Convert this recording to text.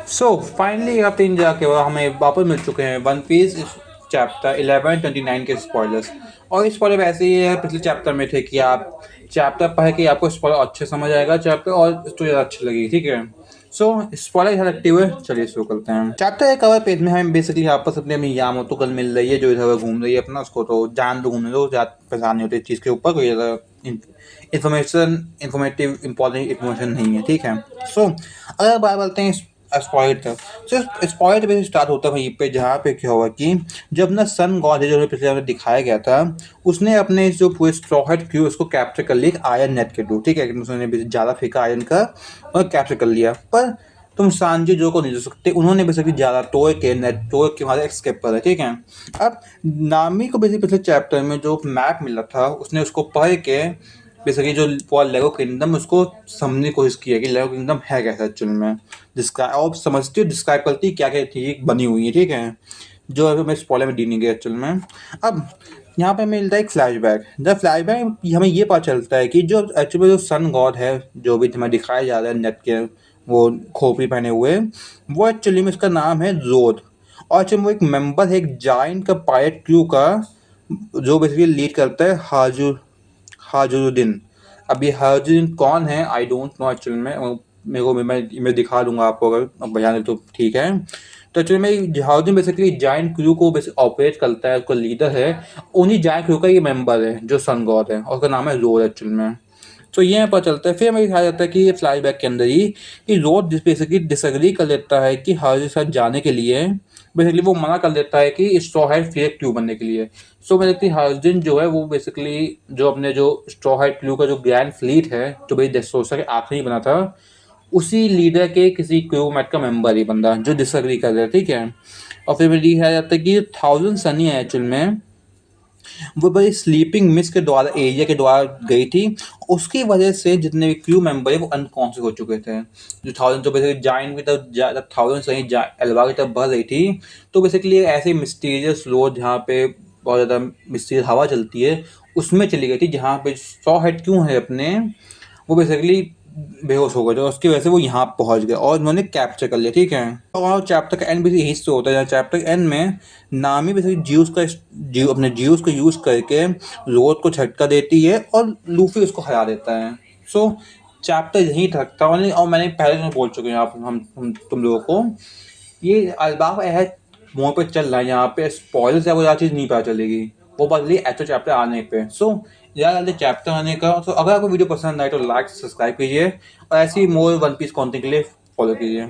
So finally हफ्ते इन जाके बाद हमें वापस मिल चुके हैं वन पीस चैप्टर 1129 के स्पॉयलर्स। और स्पॉइलर वैसे ही है, पिछले चैप्टर में थे कि आप चैप्टर पढ़ के आपको स्पॉइलर अच्छे समझ आएगा चैप्टर और स्टोरी ज़्यादा अच्छी लगेगी, ठीक है। सो स्पॉइलर ध्यान रखते हुए चलिए शुरू करते हैं। चैप्टर एक कवर पेज में हमें बेसिकली आपस अपने अपनी यामातो कल मिल रही है जो इधर उधर घूम रही है अपना, उसको तो जान दो घूमने दो, ज़्यादा परेशान नहीं होती इस चीज़ के ऊपर, कोई ज़्यादा इंफॉर्मेटिव इंपॉर्टेंट इन्फॉर्मेशन नहीं है, ठीक है। सो अगर बात करते हैं स्पॉइलर तक, तो स्पॉइलर बेस स्टार्ट होता है वहीं पे जहाँ पे क्या हुआ कि जब ना सन गॉड है जो हमें पिछले हमें दिखाया गया था, उसने अपने जो पूरे स्ट्रॉ हैट क्रू उसको कैप्चर कर लिया एक आयरन नेट के थ्रू, ठीक है। उसने ज़्यादा फेंका आयरन का और कैप्चर कर लिया, पर तुम सांजी जो को नहीं दे सकते, उन्होंने बेसिकली ज़्यादा तोड़ के नेट तोड़ के वहाँ एस्केप कर है, ठीक है। अब नामी को बेसिकली पिछले चैप्टर में जो मैप मिला था उसने उसको पढ़ के बेसिकली जो पूरा लेगो किंगडम उसको समझने की कोशिश की है कि लेगो किंगडम है कैसा एक्चुअल में, डिस्क्राइब और समझती है, डिस्क्राइब करती क्या क्या चीज़ें बनी हुई है, ठीक है, जो अभी मैं स्पॉइलर में दी नहीं गई एक्चुअल में। अब यहाँ पे मिलता है एक फ्लैशबैक, जब फ्लैशबैक हमें ये पता चलता है कि जो एक्चुअली जो सन गॉड है जो भी हमें दिखाया जा रहा है नेट के वो खोपड़ी पहने हुए, वो एक्चुअली में उसका नाम है जोध। और एक्चुअली वो एक मेंबर है एक जाइंट का पायलट क्रू का, जो बेसिकली लीड करता है हाजुरुद्दीन। अब ये हाजुरुद्दीन कौन है आई डोंट नो एक्चुअली में, मेरे को मैं दिखा दूंगा आपको अगर अब बयान दे तो ठीक है। तो एक्चुअली में हाजुरुद्दीन बेसिकली जाइंट क्रू को ऑपरेट करता है, उसका लीडर है, उन्हीं जाइंट क्रू का ये मेंबर है जो सन गॉड है और उसका नाम है जोर एक्चुअल में। तो ये पता चलता है, फिर हमें दिखाया जाता है कि ये फ्लैशबैक के अंदर ही कि रोड बेसिकली डिसएग्री कर लेता है कि हार्ज के साथ जाने के लिए, बेसिकली वो मना कर देता है कि स्ट्रॉ हैट फेक क्लू बनने के लिए। सो बेसिकली हार्जन जो है वो बेसिकली जो अपने जो स्ट्रॉ हैट क्लू का जो ग्रैंड फ्लीट है जो भाई डेस्टोसा के आखिरी बना था, उसी लीडर के किसी क्रू मेट का मेंबर ही बंदा जो डिसएग्री कर रहा है, ठीक है। और फिर दिखाया जाता है कि थाउजेंड सनी है एक्चुअल में वो बड़ी स्लीपिंग मिस के द्वारा एरिया के द्वारा गई थी, उसकी वजह से जितने भी क्रू मेंबर है वो अनकॉन्शियस हो चुके थे। जो थाउजेंड तो बेसिकली जाइन की तरफ थाउजेंड सही एल्वा की तरफ बढ़ रही थी, तो बेसिकली ऐसे मिस्टीरियस रोड जहाँ पे बहुत ज़्यादा मिस्टीरियस हवा चलती है उसमें चली गई थी, जहाँ पे सौ हेड क्यों है अपने वो बेसिकली बेहोश हो गए थे, उसकी वजह से वो यहाँ पहुँच गए और उन्होंने कैप्चर कर लिया, ठीक है। और चैप्टर का एंड भी यही से होता है, जहाँ चैप्टर एंड में नामी बेसिकली अपने ज्यूस को यूज़ करके रोड को झटका देती है और लूफी उसको हरा देता है। सो चैप्टर यहीं थकता है और मैंने पहले से बोल चुके हैं आप हम तुम लोगों को, ये अलबाब अहद मोड़ पे चल रहा है, यहाँ पे स्पॉइलर से आपको ज़्यादा चीज़ नहीं पता चलेगी, वो बदली एक्चुअल चैप्टर आने पे। सो ज़्यादा जल्दी चैप्टर आने का। तो अगर आपको वीडियो पसंद आए तो लाइक सब्सक्राइब कीजिए और ऐसी मोर वन पीस कॉन्टेंट के लिए फॉलो कीजिए।